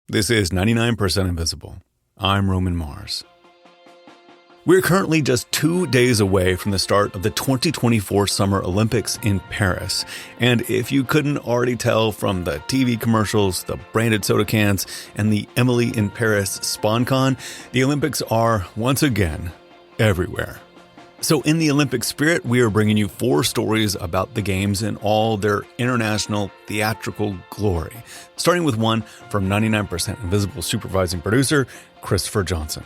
This is 99% Invisible. I'm Roman Mars. We're currently just 2 days away from the start of the 2024 Summer Olympics in Paris. And if you couldn't already tell from the TV commercials, the branded soda cans, and the Emily in Paris spon-con, the Olympics are, once again, everywhere. So in the Olympic spirit, we are bringing you 4 stories about the games in all their international theatrical glory. Starting with one from 99% Invisible supervising producer, Christopher Johnson.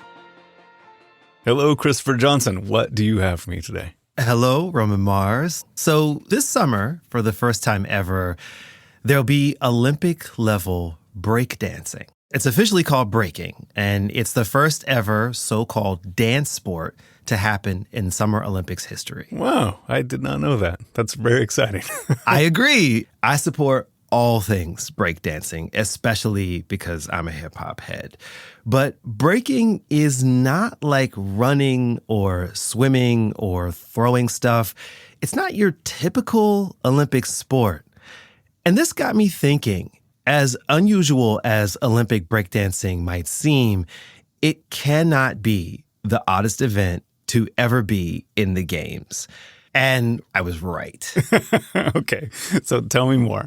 Hello, Christopher Johnson. What do you have for me today? Hello, Roman Mars. So this summer, for the first time ever, there'll be Olympic-level breakdancing. It's officially called breaking, and it's the first ever so-called dance sport to happen in Summer Olympics history. Wow, I did not know that. That's very exciting. I agree. I support all things breakdancing, especially because I'm a hip-hop head. But breaking is not like running or swimming or throwing stuff. It's not your typical Olympic sport. And this got me thinking, as unusual as Olympic breakdancing might seem, it cannot be the oddest event to ever be in the games. And I was right. Okay, so tell me more.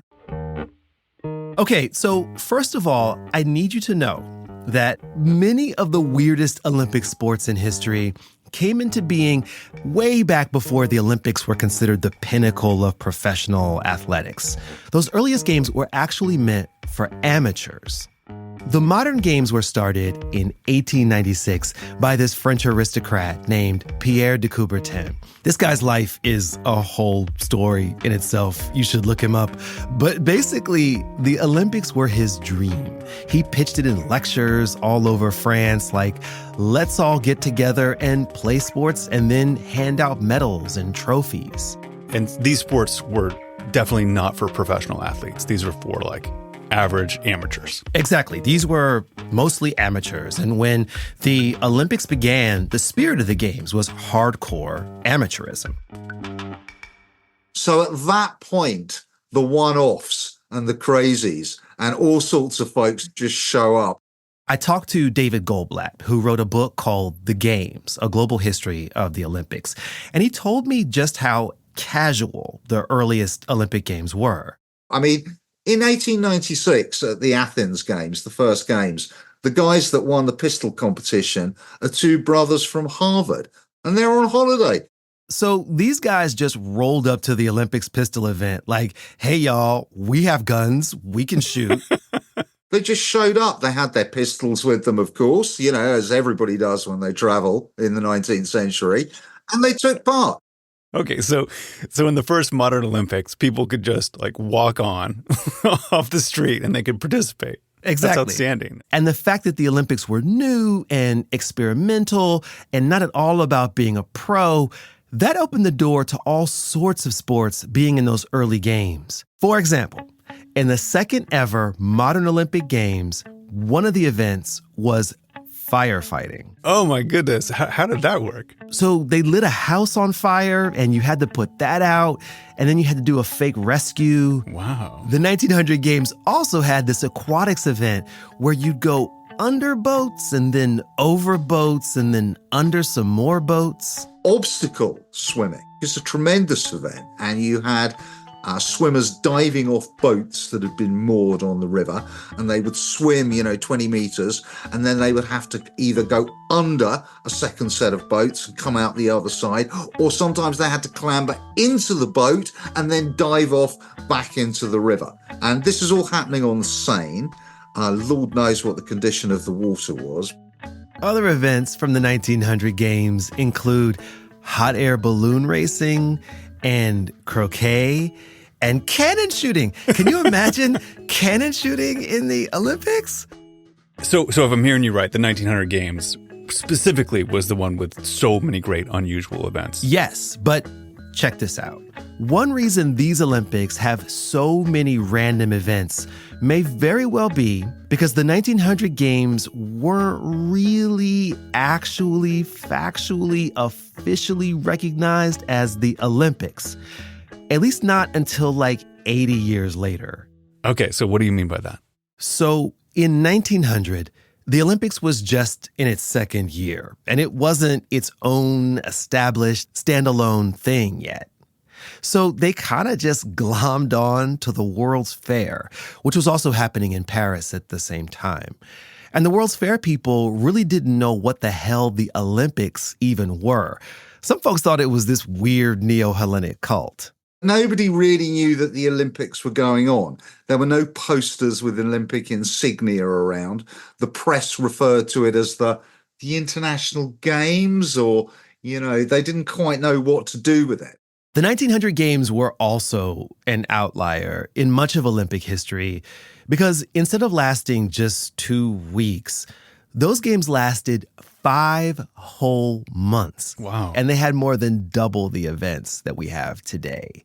Okay, so first of all, I need you to know that many of the weirdest Olympic sports in history came into being way back before the Olympics were considered the pinnacle of professional athletics. Those earliest games were actually meant for amateurs. The modern games were started in 1896 by this French aristocrat named Pierre de Coubertin. This guy's life is a whole story in itself. You should look him up. But basically, the Olympics were his dream. He pitched it in lectures all over France, like, let's all get together and play sports and then hand out medals and trophies. And these sports were definitely not for professional athletes. These were for average amateurs. Exactly. These were mostly amateurs. And when the Olympics began, the spirit of the games was hardcore amateurism. So at that point, the one-offs and the crazies and all sorts of folks just show up. I talked to David Goldblatt, who wrote a book called The Games, A Global History of the Olympics. And he told me just how casual the earliest Olympic Games were. I mean, in 1896, at the Athens Games, the first games, the guys that won the pistol competition are 2 brothers from Harvard, and they're on holiday. So these guys just rolled up to the Olympics pistol event like, hey, y'all, we have guns, we can shoot. They just showed up. They had their pistols with them, of course, as everybody does when they travel in the 19th century, and they took part. Okay, so in the first modern Olympics, people could just walk on off the street and they could participate. Exactly. That's outstanding. And the fact that the Olympics were new and experimental and not at all about being a pro, that opened the door to all sorts of sports being in those early games. For example, in the second ever modern Olympic Games, one of the events was firefighting. Oh my goodness. How did that work? So they lit a house on fire and you had to put that out and then you had to do a fake rescue. Wow. The 1900 Games also had this aquatics event where you'd go under boats and then over boats and then under some more boats. Obstacle swimming is a tremendous event, and you had swimmers diving off boats that had been moored on the river, and they would swim 20 meters, and then they would have to either go under a second set of boats and come out the other side, or sometimes they had to clamber into the boat and then dive off back into the river. And this is all happening on the Seine. Lord knows what the condition of the water was. Other events from the 1900 Games include hot air balloon racing and croquet and cannon shooting. Can you imagine cannon shooting in the Olympics? So if I'm hearing you right, the 1900 Games specifically was the one with so many great unusual events. Yes, but check this out. One reason these Olympics have so many random events may very well be because the 1900 Games weren't really, actually, factually, officially recognized as the Olympics. At least not until 80 years later. Okay, so what do you mean by that? So In 1900, the Olympics was just in its second year, and it wasn't its own established, standalone thing yet. So they kind of just glommed on to the World's Fair, which was also happening in Paris at the same time. And the World's Fair people really didn't know what the hell the Olympics even were. Some folks thought it was this weird neo-Hellenic cult. Nobody really knew that the Olympics were going on. There were no posters with Olympic insignia around. The press referred to it as the International Games, or, they didn't quite know what to do with it. The 1900 Games were also an outlier in much of Olympic history because instead of lasting just 2 weeks, those games lasted 5 whole months. Wow. And they had more than double the events that we have today.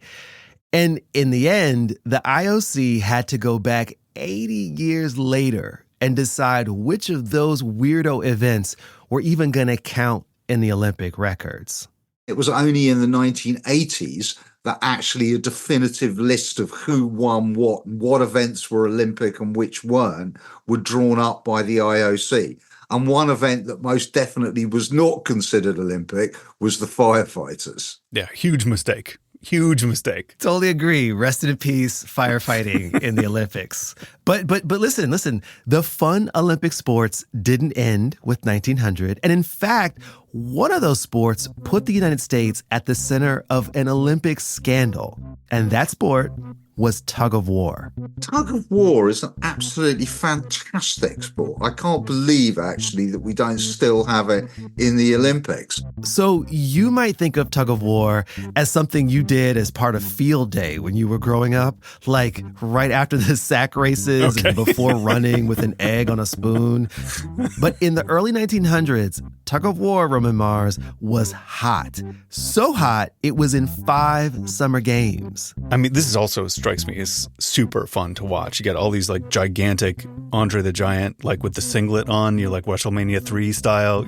And in the end, the IOC had to go back 80 years later and decide which of those weirdo events were even going to count in the Olympic records. It was only in the 1980s that actually a definitive list of who won what events were Olympic and which weren't, were drawn up by the IOC. And one event that most definitely was not considered Olympic was the firefighters. Yeah, huge mistake. Huge mistake. Totally agree. Rest in peace, firefighting in the Olympics. But listen, the fun Olympic sports didn't end with 1900. And in fact, one of those sports put the United States at the center of an Olympic scandal. And that sport was tug of war. Tug of war is an absolutely fantastic sport. I can't believe, actually, that we don't still have it in the Olympics. So you might think of tug of war as something you did as part of field day when you were growing up, like right after the sack races and before running with an egg on a spoon. But in the early 1900s, tug of war, Roman Mars, was hot. So hot, it was in 5 summer games. I mean, this is also strikes me as super fun to watch. You got all these like gigantic Andre the Giant, like with the singlet on, you're like WrestleMania 3 style,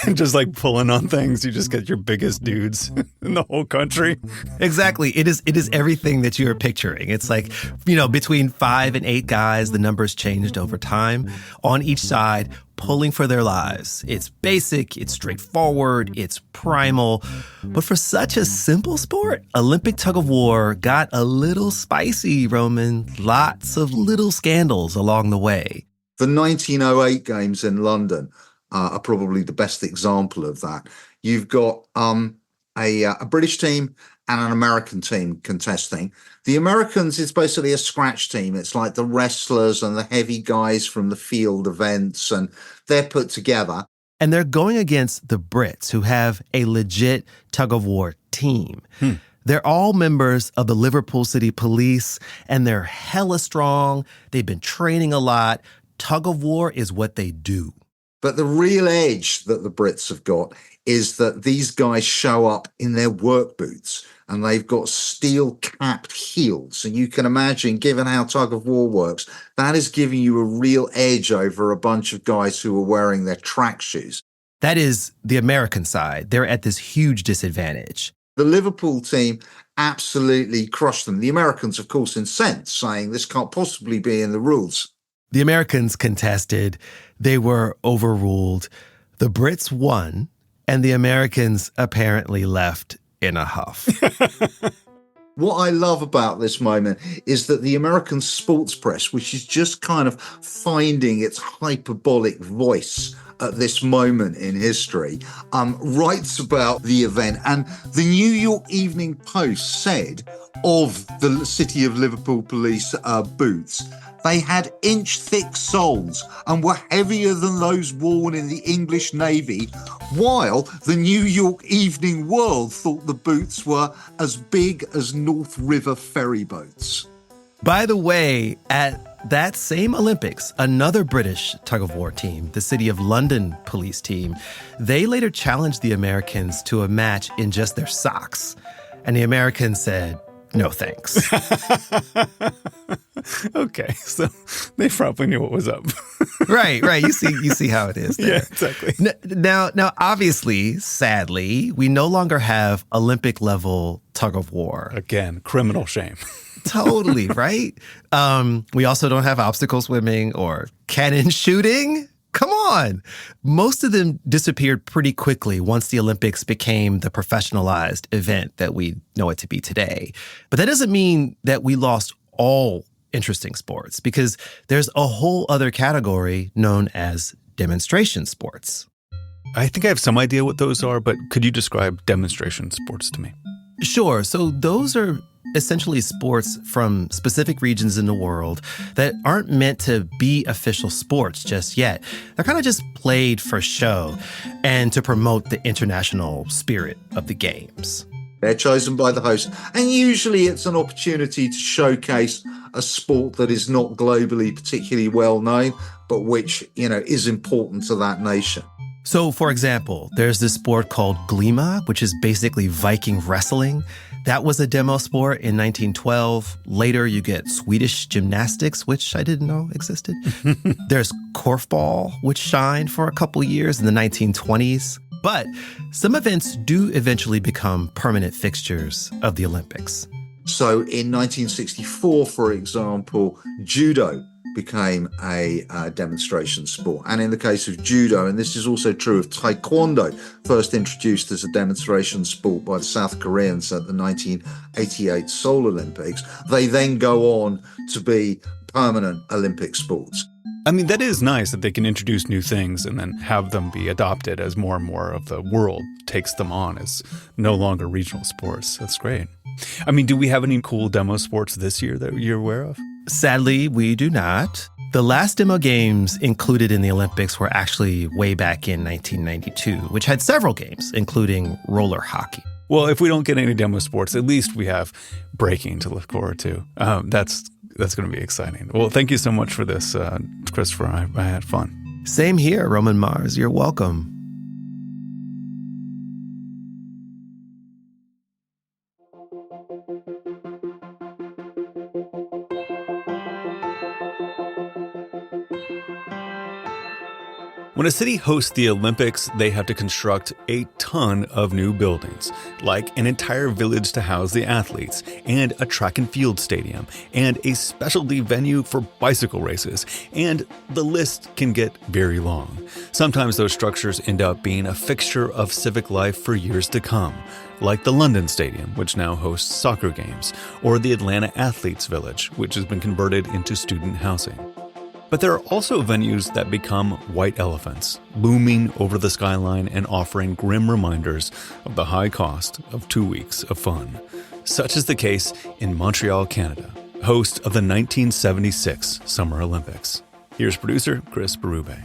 and just like pulling on things. You just get your biggest dudes in the whole country. Exactly. It is everything that you're picturing. It's like, between 5 and 8 guys, the numbers changed over time on each side, pulling for their lives. It's basic, it's straightforward, it's primal. But for such a simple sport, Olympic tug of war got a little spicy, Roman. Lots of little scandals along the way. The 1908 games in London are probably the best example of that. You've got a British team and an American team contesting. The Americans is basically a scratch team. It's like the wrestlers and the heavy guys from the field events, and they're put together. And they're going against the Brits, who have a legit tug-of-war team. They're all members of the Liverpool City Police, and they're hella strong. They've been training a lot. Tug-of-war is what they do. But the real edge that the Brits have got is that these guys show up in their work boots, and they've got steel-capped heels. And you can imagine, given how tug-of-war works, that is giving you a real edge over a bunch of guys who are wearing their track shoes. That is the American side. They're at this huge disadvantage. The Liverpool team absolutely crushed them. The Americans, of course, incensed, saying this can't possibly be in the rules. The Americans contested. They were overruled. The Brits won, and the Americans apparently left in a huff. What I love about this moment is that the American sports press, which is just kind of finding its hyperbolic voice at this moment in history, writes about the event. And the New York Evening Post said of the City of Liverpool police boots, they had inch-thick soles and were heavier than those worn in the English Navy, while the New York Evening World thought the boots were as big as North River ferry boats. By the way, at that same Olympics, another British tug-of-war team, the City of London police team, they later challenged the Americans to a match in just their socks. And the Americans said, no thanks. Okay, so they probably knew what was up. Right. You see how it is there. Yeah, exactly. Now, obviously, sadly, we no longer have Olympic level tug of war. Again, criminal shame. Totally, right? We also don't have obstacle swimming or cannon shooting. Come on. Most of them disappeared pretty quickly once the Olympics became the professionalized event that we know it to be today. But that doesn't mean that we lost all interesting sports, because there's a whole other category known as demonstration sports. I think I have some idea what those are, but could you describe demonstration sports to me? Sure. So those are essentially sports from specific regions in the world that aren't meant to be official sports just yet. They're kind of just played for show and to promote the international spirit of the games. They're chosen by the host, and usually it's an opportunity to showcase a sport that is not globally particularly well known, but which, is important to that nation. So, for example, there's this sport called Glima, which is basically Viking wrestling. That was a demo sport in 1912. Later, you get Swedish gymnastics, which I didn't know existed. There's korfball, which shined for a couple years in the 1920s. But some events do eventually become permanent fixtures of the Olympics. So in 1964, for example, judo became a demonstration sport. And in the case of judo, and this is also true of taekwondo, first introduced as a demonstration sport by the South Koreans at the 1988 Seoul Olympics, they then go on to be permanent Olympic sports. I mean, that is nice that they can introduce new things and then have them be adopted as more and more of the world takes them on as no longer regional sports. That's great. I mean, do we have any cool demo sports this year that you're aware of? Sadly, we do not. The last demo games included in the Olympics were actually way back in 1992, which had several games, including roller hockey. Well, if we don't get any demo sports, at least we have breaking to look forward to. That's going to be exciting. Well, thank you so much for this, Christopher. I had fun. Same here, Roman Mars. You're welcome. When a city hosts the Olympics, they have to construct a ton of new buildings, like an entire village to house the athletes, and a track and field stadium, and a specialty venue for bicycle races, and the list can get very long. Sometimes those structures end up being a fixture of civic life for years to come, like the London Stadium, which now hosts soccer games, or the Atlanta Athletes Village, which has been converted into student housing. But there are also venues that become white elephants, looming over the skyline and offering grim reminders of the high cost of 2 weeks of fun. Such is the case in Montreal, Canada, host of the 1976 Summer Olympics. Here's producer Chris Berube.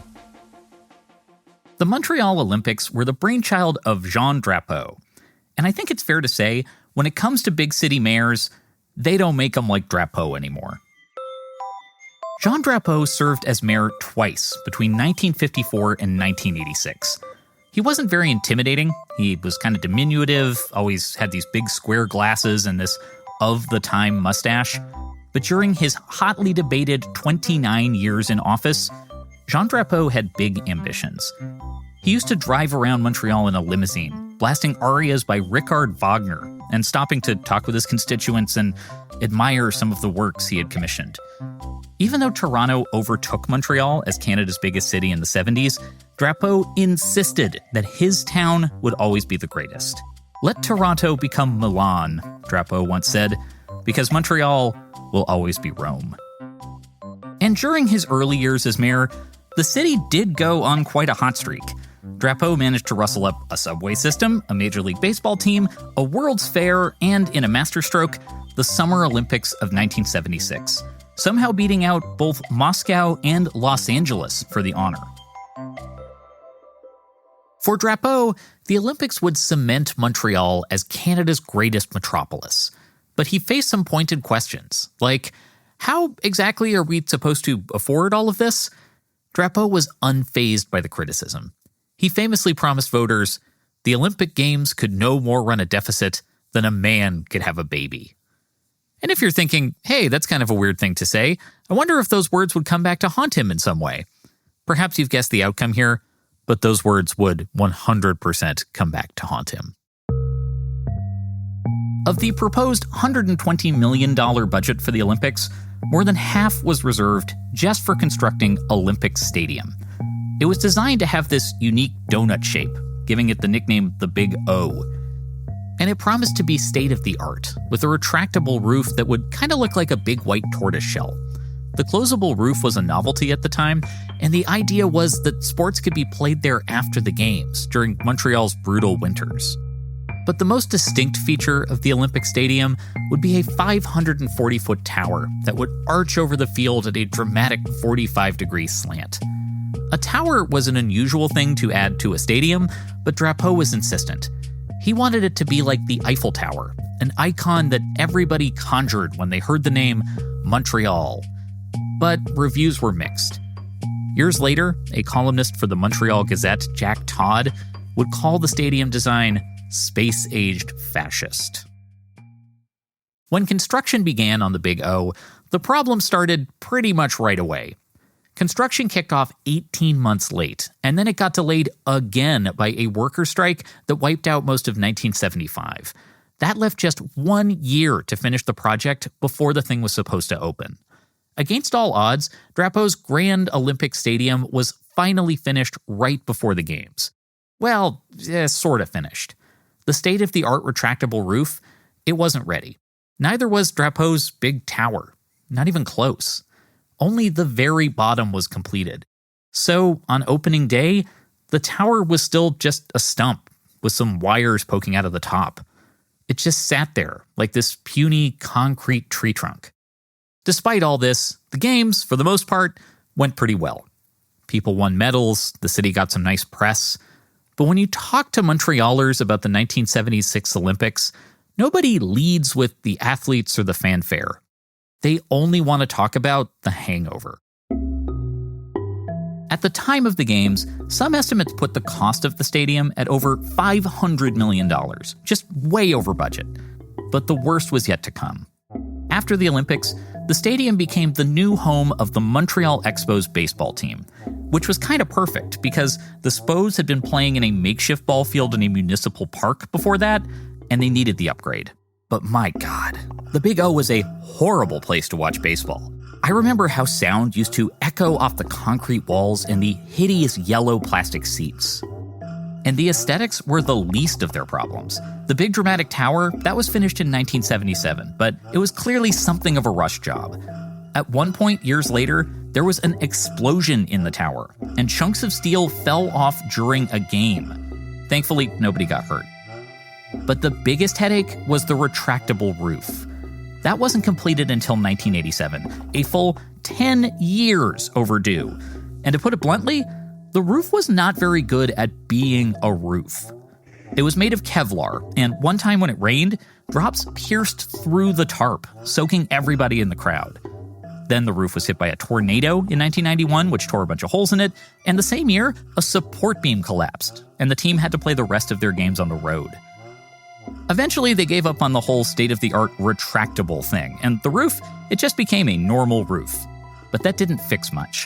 The Montreal Olympics were the brainchild of Jean Drapeau. And I think it's fair to say, when it comes to big city mayors, they don't make them like Drapeau anymore. Jean Drapeau served as mayor twice between 1954 and 1986. He wasn't very intimidating. He was kind of diminutive, always had these big square glasses and this of-the-time mustache. But during his hotly debated 29 years in office, Jean Drapeau had big ambitions. He used to drive around Montreal in a limousine, blasting arias by Richard Wagner and stopping to talk with his constituents and admire some of the works he had commissioned. Even though Toronto overtook Montreal as Canada's biggest city in the 70s, Drapeau insisted that his town would always be the greatest. "Let Toronto become Milan," Drapeau once said, "because Montreal will always be Rome." And during his early years as mayor, the city did go on quite a hot streak. Drapeau managed to rustle up a subway system, a Major League Baseball team, a World's Fair, and in a masterstroke, the Summer Olympics of 1976. Somehow beating out both Moscow and Los Angeles for the honor. For Drapeau, the Olympics would cement Montreal as Canada's greatest metropolis. But he faced some pointed questions, like, how exactly are we supposed to afford all of this? Drapeau was unfazed by the criticism. He famously promised voters, the Olympic Games could no more run a deficit than a man could have a baby. And if you're thinking, hey, that's kind of a weird thing to say, I wonder if those words would come back to haunt him in some way. Perhaps you've guessed the outcome here, but those words would 100% come back to haunt him. Of the proposed $120 million budget for the Olympics, more than half was reserved just for constructing Olympic Stadium. It was designed to have this unique donut shape, giving it the nickname the Big O. And it promised to be state-of-the-art, with a retractable roof that would kind of look like a big white tortoise shell. The closable roof was a novelty at the time, and the idea was that sports could be played there after the games, during Montreal's brutal winters. But the most distinct feature of the Olympic Stadium would be a 540-foot tower that would arch over the field at a dramatic 45-degree slant. A tower was an unusual thing to add to a stadium, but Drapeau was insistent. He wanted it to be like the Eiffel Tower, an icon that everybody conjured when they heard the name Montreal. But reviews were mixed. Years later, a columnist for the Montreal Gazette, Jack Todd, would call the stadium design space-aged fascist. When construction began on the Big O, the problem started pretty much right away. Construction kicked off 18 months late, and then it got delayed again by a worker strike that wiped out most of 1975. That left just 1 year to finish the project before the thing was supposed to open. Against all odds, Drapeau's grand Olympic Stadium was finally finished right before the games. Well, sort of finished. The state-of-the-art retractable roof, it wasn't ready. Neither was Drapeau's big tower. Not even close. Only the very bottom was completed. So, on opening day, the tower was still just a stump with some wires poking out of the top. It just sat there like this puny concrete tree trunk. Despite all this, the games, for the most part, went pretty well. People won medals, the city got some nice press. But when you talk to Montrealers about the 1976 Olympics, nobody leads with the athletes or the fanfare. They only want to talk about the hangover. At the time of the games, some estimates put the cost of the stadium at over $500 million, just way over budget. But the worst was yet to come. After the Olympics, the stadium became the new home of the Montreal Expos baseball team, which was kind of perfect because the Spos had been playing in a makeshift ball field in a municipal park before that, and they needed the upgrade. But my God, the Big O was a horrible place to watch baseball. I remember how sound used to echo off the concrete walls and the hideous yellow plastic seats. And the aesthetics were the least of their problems. The big dramatic tower, that was finished in 1977, but it was clearly something of a rush job. At one point, years later, there was an explosion in the tower, and chunks of steel fell off during a game. Thankfully, nobody got hurt. But the biggest headache was the retractable roof. That wasn't completed until 1987, a full 10 years overdue. And to put it bluntly, the roof was not very good at being a roof. It was made of Kevlar, and one time when it rained, drops pierced through the tarp, soaking everybody in the crowd. Then the roof was hit by a tornado in 1991, which tore a bunch of holes in it, and the same year, a support beam collapsed, and the team had to play the rest of their games on the road. Eventually, they gave up on the whole state-of-the-art retractable thing, and the roof, it just became a normal roof. But that didn't fix much.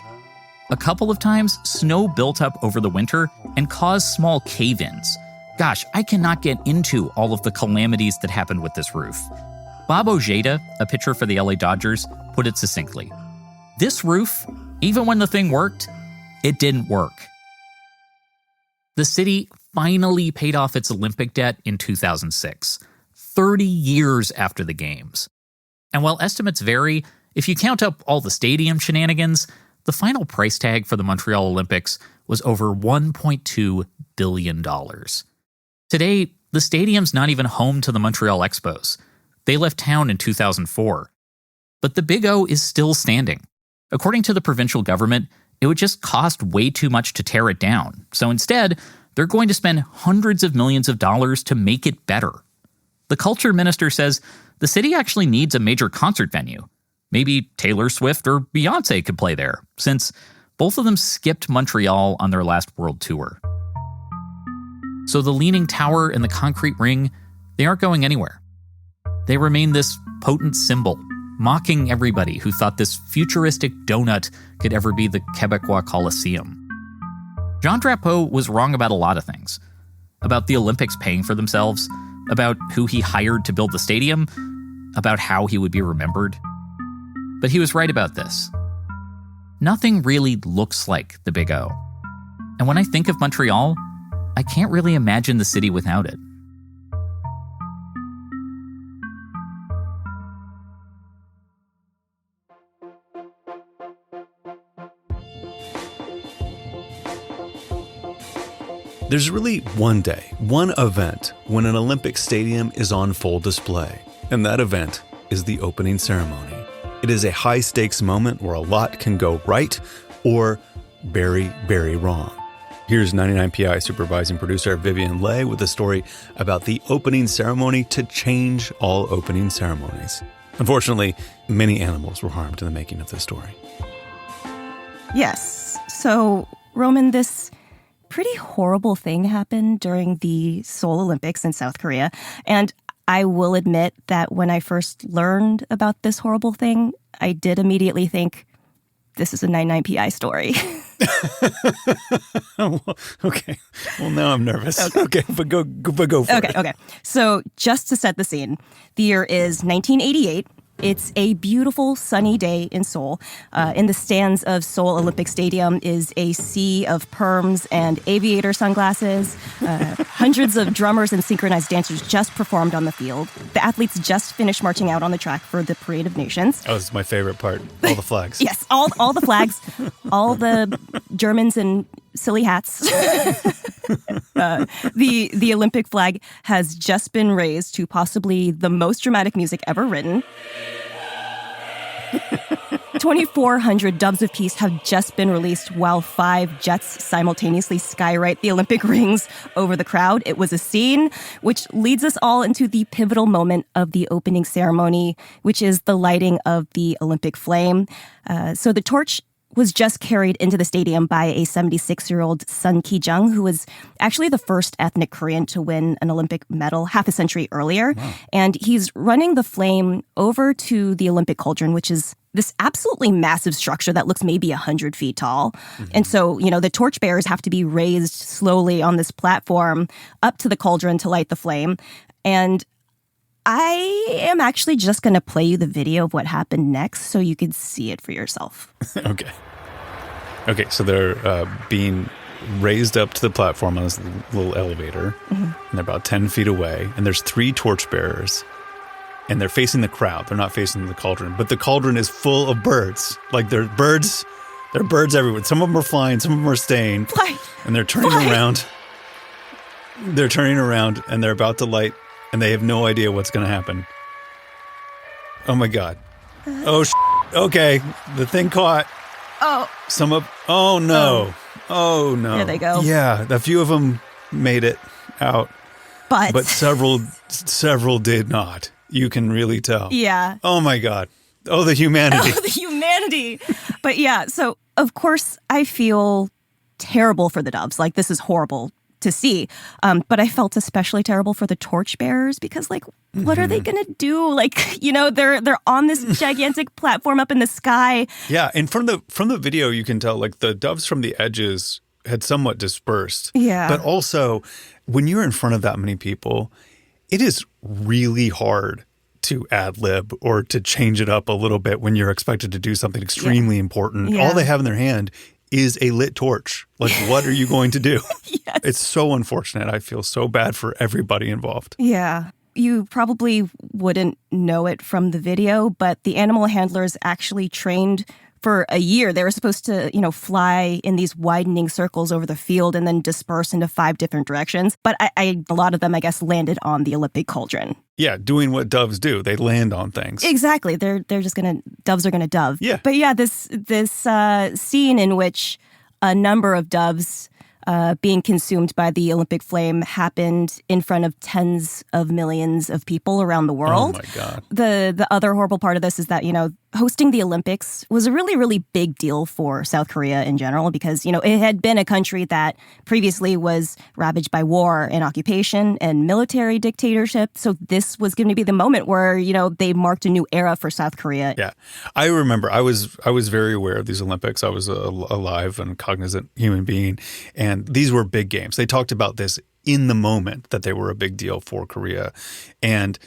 A couple of times, snow built up over the winter and caused small cave-ins. Gosh, I cannot get into all of the calamities that happened with this roof. Bob Ojeda, a pitcher for the LA Dodgers, put it succinctly. This roof, even when the thing worked, it didn't work. The city finally paid off its Olympic debt in 2006, 30 years after the games. And while estimates vary, if you count up all the stadium shenanigans, the final price tag for the Montreal Olympics was over $1.2 billion. Today, the stadium's not even home to the Montreal Expos. They left town in 2004. But the Big O is still standing. According to the provincial government, it would just cost way too much to tear it down. So instead, they're going to spend hundreds of millions of dollars to make it better. The culture minister says the city actually needs a major concert venue. Maybe Taylor Swift or Beyonce could play there, since both of them skipped Montreal on their last world tour. So the leaning tower and the concrete ring, they aren't going anywhere. They remain this potent symbol, mocking everybody who thought this futuristic donut could ever be the Quebecois Coliseum. Jean Drapeau was wrong about a lot of things. About the Olympics paying for themselves, about who he hired to build the stadium, about how he would be remembered. But he was right about this. Nothing really looks like the Big O. And when I think of Montreal, I can't really imagine the city without it. There's really one day, one event, when an Olympic stadium is on full display. And that event is the opening ceremony. It is a high-stakes moment where a lot can go right or very, very wrong. Here's 99PI supervising producer Vivian Lay with a story about the opening ceremony to change all opening ceremonies. Unfortunately, many animals were harmed in the making of this story. Yes. So, Roman, this pretty horrible thing happened during the Seoul Olympics in South Korea. And I will admit that when I first learned about this horrible thing, I did immediately think, this is a 99PI story. Okay. Well, now I'm nervous. Okay, but go for it. Okay. So just to set the scene, the year is 1988. It's a beautiful sunny day in Seoul. In the stands of Seoul Olympic Stadium is a sea of perms and aviator sunglasses. Hundreds of drummers and synchronized dancers just performed on the field. The athletes just finished marching out on the track for the Parade of Nations. Oh, this is my favorite part. All the flags. Yes, all the flags, all the Germans in silly hats. The Olympic flag has just been raised to possibly the most dramatic music ever written. 2,400 doves of peace have just been released while 5 jets simultaneously skywrite the Olympic rings over the crowd. It was a scene which leads us all into the pivotal moment of the opening ceremony, which is the lighting of the Olympic flame. So the torch was just carried into the stadium by a 76-year-old Sun Ki-jung, who was actually the first ethnic Korean to win an Olympic medal half a century earlier. Wow. And he's running the flame over to the Olympic cauldron, which is this absolutely massive structure that looks maybe 100 feet tall. Mm-hmm. And so, the torchbearers have to be raised slowly on this platform up to the cauldron to light the flame. And I am actually just going to play you the video of what happened next so you can see it for yourself. Okay, so they're being raised up to the platform on this little elevator, and they're about 10 feet away, and there's 3 torchbearers, and they're facing the crowd. They're not facing the cauldron, but the cauldron is full of birds. Like, there are birds everywhere. Some of them are flying, some of them are staying, and they're turning around. They're turning around, and they're about to light, and they have no idea what's going to happen. Oh, my God. Okay, the thing caught. Oh, no. Oh, no. There they go. Yeah, a few of them made it out. But several did not. You can really tell. Yeah. Oh, my God. Oh, the humanity. Oh, the humanity. But yeah, so of course I feel terrible for the doves. Like, this is horrible to see. But I felt especially terrible for the torchbearers because, like, what are they going to do? Like, they're on this gigantic platform up in the sky. Yeah, and from the video, you can tell, like, the doves from the edges had somewhat dispersed. Yeah. But also, when you're in front of that many people, it is really hard to ad-lib or to change it up a little bit when you're expected to do something extremely important. Yeah. All they have in their hand is a lit torch. Like, what are you going to do? Yes. It's so unfortunate. I feel so bad for everybody involved. Yeah. You probably wouldn't know it from the video, but the animal handlers actually trained for a year. They were supposed to, fly in these widening circles over the field and then disperse into 5 different directions. But a lot of them, I guess, landed on the Olympic cauldron. Yeah, doing what doves do. They land on things. Exactly. Doves are gonna dove. Yeah. But yeah, this scene in which a number of doves being consumed by the Olympic flame happened in front of tens of millions of people around the world. Oh my God. The other horrible part of this is that, hosting the Olympics was a really, really big deal for South Korea in general because, it had been a country that previously was ravaged by war and occupation and military dictatorship. So this was going to be the moment where, they marked a new era for South Korea. Yeah. I remember I was very aware of these Olympics. I was a alive and cognizant human being. And these were big games. They talked about this in the moment that they were a big deal for Korea. And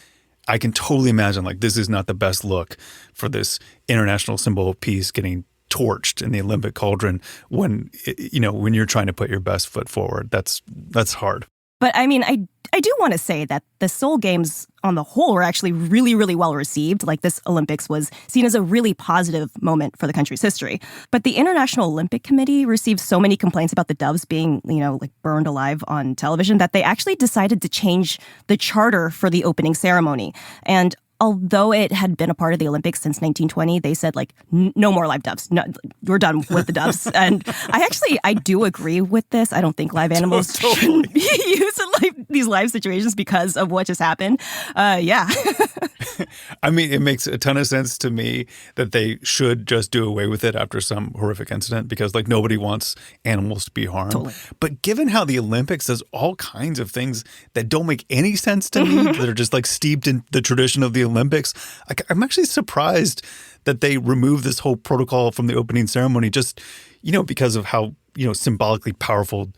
I can totally imagine this is not the best look for this international symbol of peace getting torched in the Olympic cauldron when you're trying to put your best foot forward. That's hard. But I mean, I do want to say that the Seoul Games on the whole were actually really, really well received. This Olympics was seen as a really positive moment for the country's history. But the International Olympic Committee received so many complaints about the doves being, burned alive on television that they actually decided to change the charter for the opening ceremony. And although it had been a part of the Olympics since 1920, they said, no more live doves. No, we're done with the doves. And I do agree with this. I don't think live animals should be used in these live situations because of what just happened. Yeah. I mean, it makes a ton of sense to me that they should just do away with it after some horrific incident because, nobody wants animals to be harmed. Totally. But given how the Olympics does all kinds of things that don't make any sense to me, that are just, steeped in the tradition of the Olympics, I'm actually surprised that they removed this whole protocol from the opening ceremony just, because of how, symbolically powerful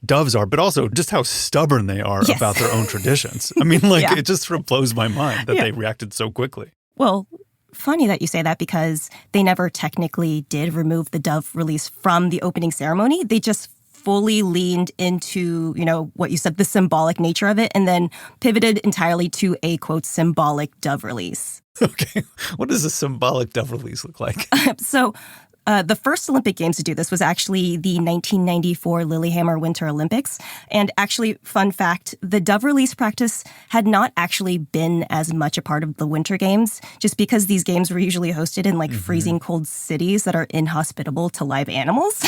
doves are, but also just how stubborn they are about their own traditions. I mean, It just sort of blows my mind that they reacted so quickly. Well, funny that you say that because they never technically did remove the dove release from the opening ceremony. They just fully leaned into, what you said, the symbolic nature of it, and then pivoted entirely to a, quote, symbolic dove release. Okay. What does a symbolic dove release look like? So the first Olympic Games to do this was actually the 1994 Lillehammer Winter Olympics. And actually, fun fact, the dove release practice had not actually been as much a part of the Winter Games, just because these games were usually hosted in freezing cold cities that are inhospitable to live animals.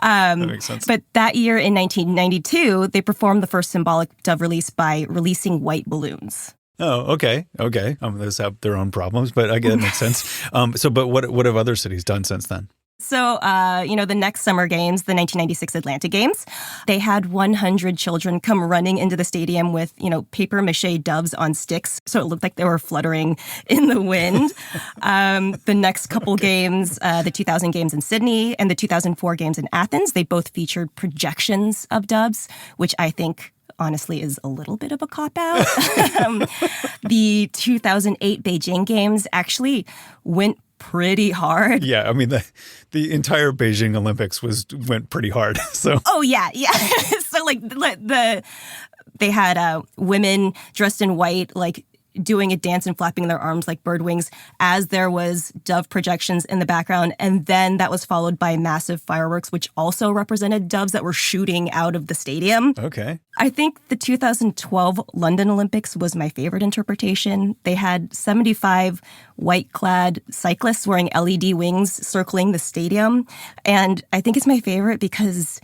That makes sense. But that year in 1992, they performed the first symbolic dove release by releasing white balloons. Oh, okay. Those have their own problems, but I get it makes sense. But what have other cities done since then? So, the next Summer Games, the 1996 Atlanta Games, they had 100 children come running into the stadium with, paper mache doves on sticks. So it looked like they were fluttering in the wind. The next couple games, the 2000 Games in Sydney and the 2004 Games in Athens, they both featured projections of doves, which I think honestly is a little bit of a cop-out. The 2008 Beijing Games actually went pretty hard. Yeah, I mean, the entire Beijing Olympics went pretty hard. So. Oh, yeah. So, they had women dressed in white, doing a dance and flapping their arms like bird wings as there was dove projections in the background. And then that was followed by massive fireworks, which also represented doves that were shooting out of the stadium. Okay. I think the 2012 London Olympics was my favorite interpretation. They had 75 white-clad cyclists wearing LED wings circling the stadium. And I think it's my favorite because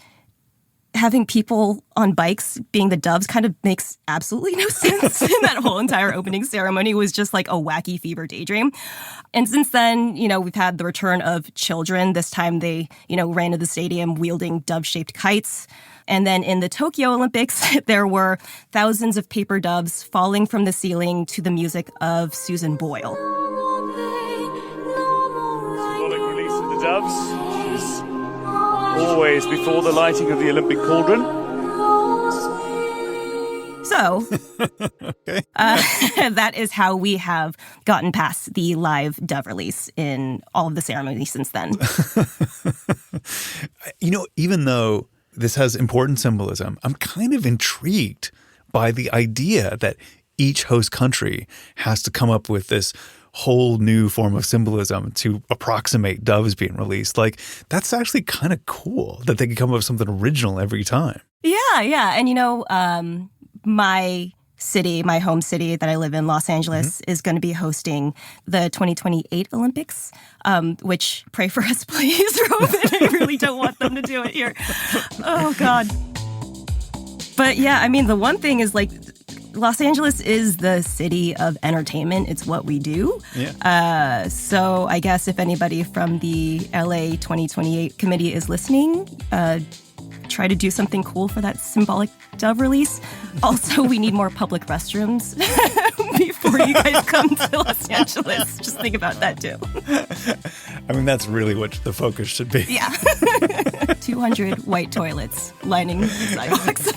having people on bikes being the doves kind of makes absolutely no sense. And that whole entire opening ceremony was just like a wacky fever daydream. And since then, we've had the return of children. This time they, ran to the stadium wielding dove-shaped kites. And then in the Tokyo Olympics, there were thousands of paper doves falling from the ceiling to the music of Susan Boyle. Symbolic release of the doves. Always before the lighting of the Olympic cauldron. So, that is how we have gotten past the live dove release in all of the ceremonies since then. Even though this has important symbolism, I'm kind of intrigued by the idea that each host country has to come up with this whole new form of symbolism to approximate doves being released. That's actually kind of cool that they can come up with something original every time. Yeah. And, my city, my home city that I live in, Los Angeles, is going to be hosting the 2028 Olympics, which pray for us, please, Roman. I really don't want them to do it here. Oh, God. But yeah, I mean, the one thing is Los Angeles is the city of entertainment. It's what we do. Yeah. So I guess if anybody from the LA 2028 committee is listening, try to do something cool for that symbolic Dove release. Also, we need more public restrooms before you guys come to Los Angeles. Just think about that too. I mean, that's really what the focus should be. Yeah. 200 white toilets lining the sidewalks.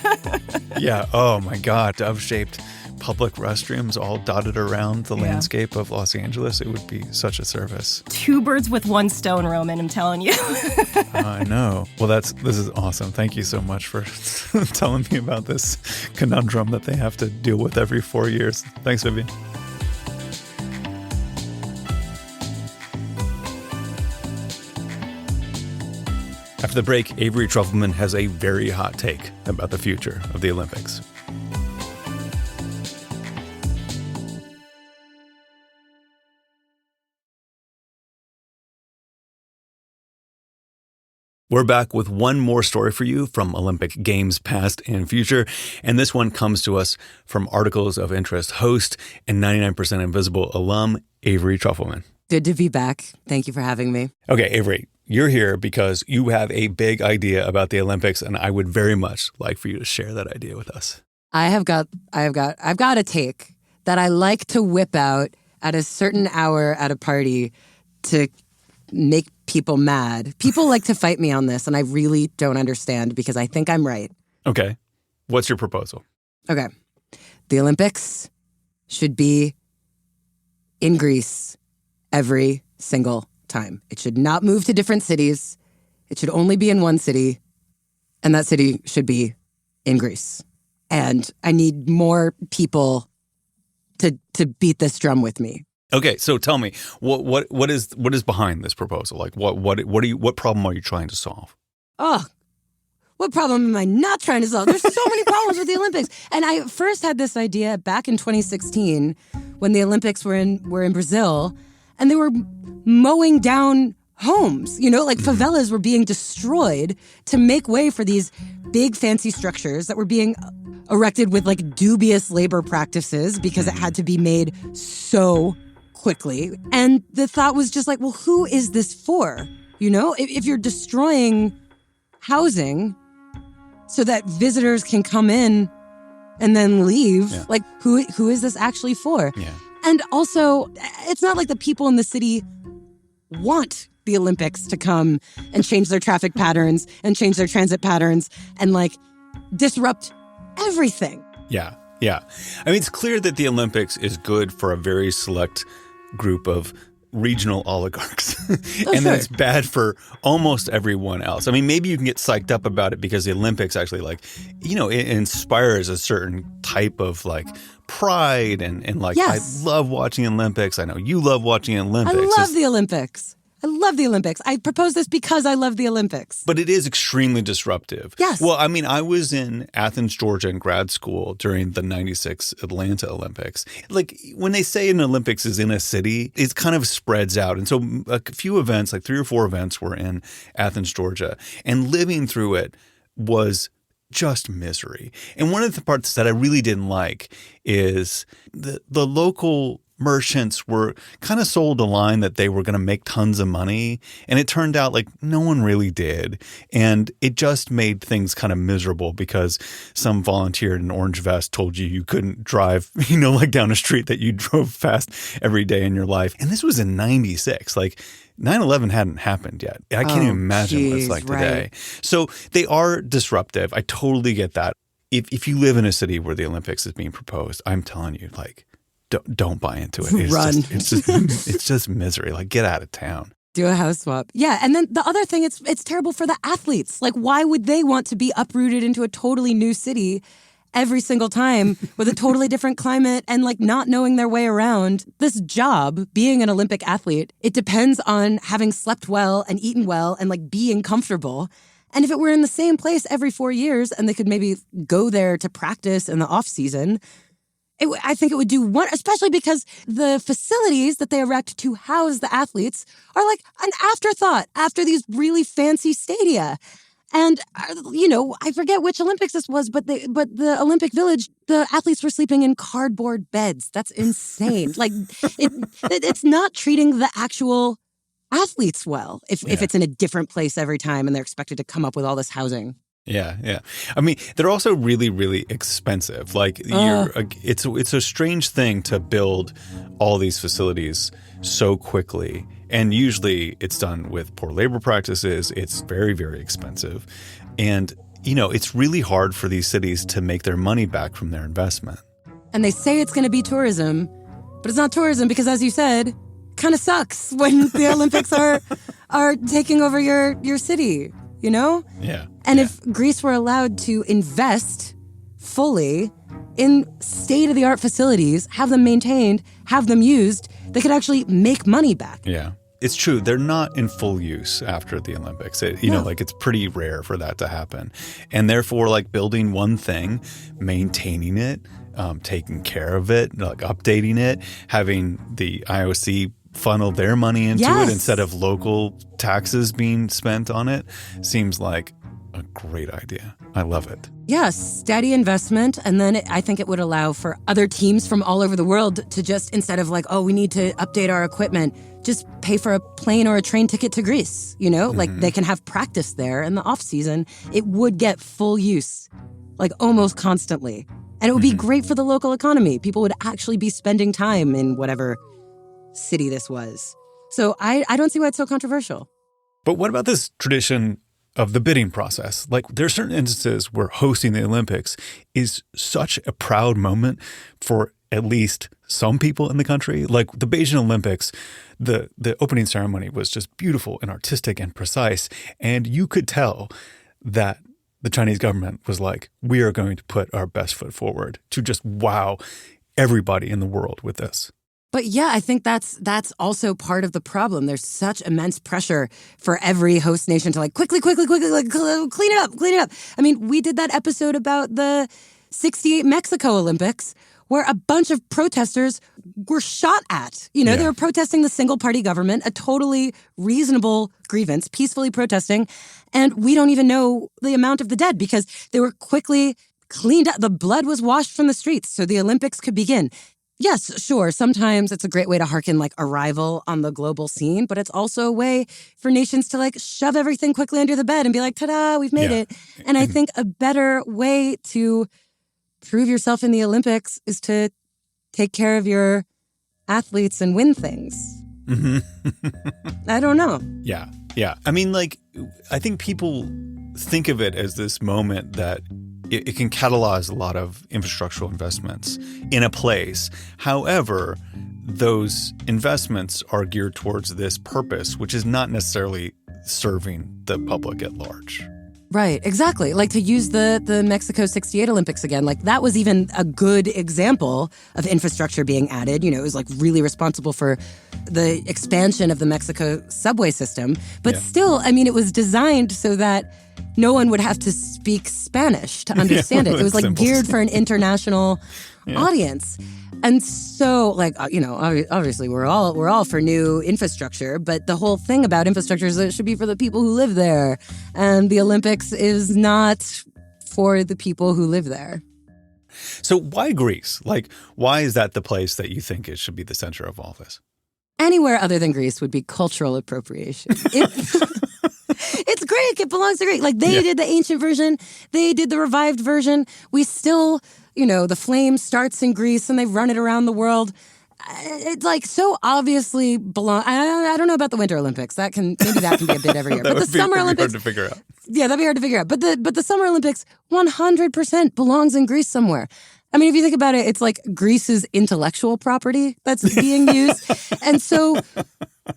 Yeah. Oh my God. Dove-shaped public restrooms all dotted around the landscape of Los Angeles. It would be such a service. 2 birds with 1 stone, Roman, I'm telling you. I know. Well, this is awesome. Thank you so much for telling me about this conundrum that they have to deal with every 4 years. Thanks, Vivian. After the break, Avery Trufelman has a very hot take about the future of the Olympics. We're back with one more story for you from Olympic Games past and future, and this one comes to us from Articles of Interest host and 99% Invisible alum, Avery Trufelman. Good to be back. Thank you for having me. Okay, Avery, you're here because you have a big idea about the Olympics, and I would very much like for you to share that idea with us. I've got a take that I like to whip out at a certain hour at a party to make people mad. People like to fight me on this, and I really don't understand because I think I'm right. Okay. What's your proposal? Okay. The Olympics should be in Greece every single time. It should not move to different cities. It should only be in one city, and that city should be in Greece. And I need more people to beat this drum with me. Okay, so tell me, what is behind this proposal? Like, what problem are you trying to solve? Oh, what problem am I not trying to solve? There's so many problems with the Olympics. And I first had this idea back in 2016 when the Olympics were in Brazil, and they were mowing down homes. You know, like favelas were being destroyed to make way for these big fancy structures that were being erected with like dubious labor practices because it had to be made so quickly. And the thought was just like, well, who is this for? You know, if you're destroying housing so that visitors can come in and then leave, like who is this actually for? Yeah. And also, it's not like the people in the city want the Olympics to come and change their traffic patterns and change their transit patterns and like disrupt everything. Yeah. I mean, it's clear that the Olympics is good for a very select group of regional oligarchs. And then it's bad for almost everyone else. I mean, maybe you can get psyched up about it because the Olympics actually it inspires a certain type of like pride and like, yes. I love watching Olympics. I know you love watching Olympics. I love the Olympics. I love the Olympics. I propose this because I love the Olympics. But it is extremely disruptive. Yes. Well, I mean, I was in Athens, Georgia in grad school during the 96 Atlanta Olympics. Like when they say an Olympics is in a city, it kind of spreads out. And so a few events, like 3 or 4 events were in Athens, Georgia. And living through it was just misery. And one of the parts that I really didn't like is the local merchants were kind of sold a line that they were going to make tons of money. And it turned out like no one really did. And it just made things kind of miserable because some volunteer in an orange vest told you couldn't drive, like down a street that you drove fast every day in your life. And this was in 96. Like 9/11 hadn't happened yet. I can't even imagine what it's like today. So they are disruptive. I totally get that. If you live in a city where the Olympics is being proposed, I'm telling you, like, don't buy into it. It's just misery. Like, get out of town. Do a house swap. Yeah, and then the other thing, it's terrible for the athletes. Like, why would they want to be uprooted into a totally new city every single time with a totally different climate and like not knowing their way around? This job, being an Olympic athlete, it depends on having slept well and eaten well and like being comfortable. And if it were in the same place every 4 years and they could maybe go there to practice in the off season, I think it would do one, especially because the facilities that they erect to house the athletes are like an afterthought after these really fancy stadia. And, I forget which Olympics this was, but the Olympic Village, the athletes were sleeping in cardboard beds. That's insane. Like, it's not treating the actual athletes well if it's in a different place every time and they're expected to come up with all this housing. Yeah. I mean, they're also really, really expensive. Like, it's a strange thing to build all these facilities so quickly. And usually it's done with poor labor practices. It's very, very expensive. And, it's really hard for these cities to make their money back from their investment. And they say it's going to be tourism, but it's not tourism because, as you said, kind of sucks when the Olympics are taking over your city, Yeah. And if Greece were allowed to invest fully in state-of-the-art facilities, have them maintained, have them used, they could actually make money back. Yeah. It's true. They're not in full use after the Olympics. It's pretty rare for that to happen. And therefore, like, building one thing, maintaining it, taking care of it, like updating it, having the IOC funnel their money into it instead of local taxes being spent on it seems like a great idea. I love it. Yes, steady investment. And then I think it would allow for other teams from all over the world to just, instead of like, oh, we need to update our equipment, just pay for a plane or a train ticket to Greece, Like, they can have practice there in the off season. It would get full use, like, almost constantly. And it would be great for the local economy. People would actually be spending time in whatever city this was. So I don't see why it's so controversial. But what about this tradition of the bidding process? Like, there are certain instances where hosting the Olympics is such a proud moment for at least some people in the country. Like the Beijing Olympics, the opening ceremony was just beautiful and artistic and precise. And you could tell that the Chinese government was like, we are going to put our best foot forward to just wow everybody in the world with this. But yeah, I think that's also part of the problem. There's such immense pressure for every host nation to like quickly, like clean it up. I mean, we did that episode about the 68 Mexico Olympics where a bunch of protesters were shot at. They were protesting the single party government, a totally reasonable grievance, peacefully protesting. And we don't even know the amount of the dead because they were quickly cleaned up. The blood was washed from the streets so the Olympics could begin. Yes, sure. Sometimes it's a great way to hearken like arrival on the global scene, but it's also a way for nations to like shove everything quickly under the bed and be like, ta-da, we've made it. And I think a better way to prove yourself in the Olympics is to take care of your athletes and win things. I don't know. Yeah. I mean, like, I think people think of it as this moment that it can catalyze a lot of infrastructural investments in a place. However, those investments are geared towards this purpose, which is not necessarily serving the public at large. Right, exactly. Like to use the Mexico 68 Olympics again, like that was even a good example of infrastructure being added. It was like really responsible for the expansion of the Mexico subway system. But still, I mean, it was designed so that no one would have to speak Spanish to understand it. It was like geared for an international audience. And so, like, obviously we're all for new infrastructure, but the whole thing about infrastructure is that it should be for the people who live there. And the Olympics is not for the people who live there. So why Greece? Like, why is that the place that you think it should be the center of all this? Anywhere other than Greece would be cultural appropriation. It's Greek. It belongs to Greek. Like, they did the ancient version. They did the revived version. We still... the flame starts in Greece and they run it around the world. It's like so obviously belong. I don't know about the Winter Olympics. Maybe that can be a bit every year. But the Summer Olympics, hard to figure out. Yeah, that'd be hard to figure out. But the Summer Olympics 100% belongs in Greece somewhere. I mean, if you think about it, it's like Greece's intellectual property that's being used. And so,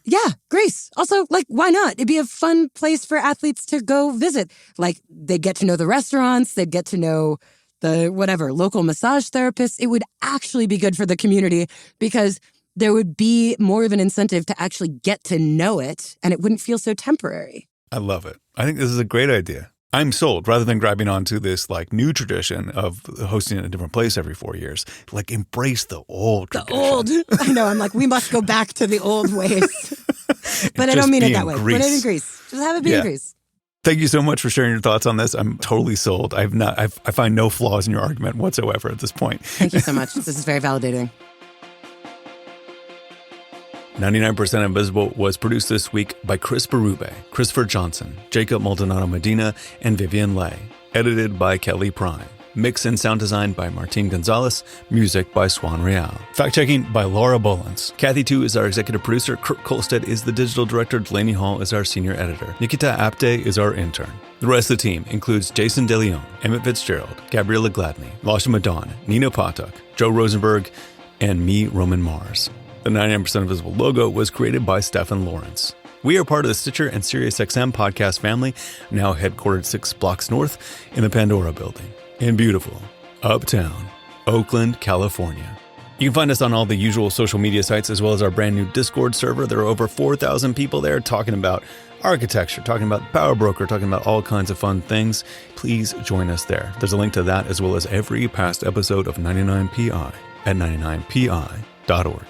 yeah, Greece. Also, like, why not? It'd be a fun place for athletes to go visit. Like, they'd get to know the restaurants. They'd get to know the local massage therapists. It would actually be good for the community because there would be more of an incentive to actually get to know it and it wouldn't feel so temporary. I love it. I think this is a great idea. I'm sold. Rather than grabbing onto this like new tradition of hosting in a different place every 4 years, like embrace the old tradition. The old. I know. I'm like, we must go back to the old ways. But I don't mean it that way. Put it in Greece. Just have it be in Greece. Thank you so much for sharing your thoughts on this. I'm totally sold. I find no flaws in your argument whatsoever at this point. Thank you so much. This is very validating. 99% Invisible was produced this week by Chris Berube, Christopher Johnson, Jacob Maldonado Medina, and Vivian Leigh. Edited by Kelly Prime. Mix and sound design by Martin Gonzalez. Music by Swan Real. Fact-checking by Laura Bolins. Kathy Tu is our executive producer. Kurt Kolstead is the digital director. Delaney Hall is our senior editor. Nikita Apte is our intern. The rest of the team includes Jason DeLeon, Emmett Fitzgerald, Gabriella Gladney, Lasha Madon, Nina Patuk, Joe Rosenberg, and me, Roman Mars. The 99% Invisible logo was created by Stefan Lawrence. We are part of the Stitcher and SiriusXM podcast family, now headquartered 6 blocks north in the Pandora building in beautiful uptown Oakland, California. You can find us on all the usual social media sites as well as our brand new Discord server. There are over 4,000 people there talking about architecture, talking about Power Broker, talking about all kinds of fun things. Please join us there. There's a link to that as well as every past episode of 99PI at 99pi.org.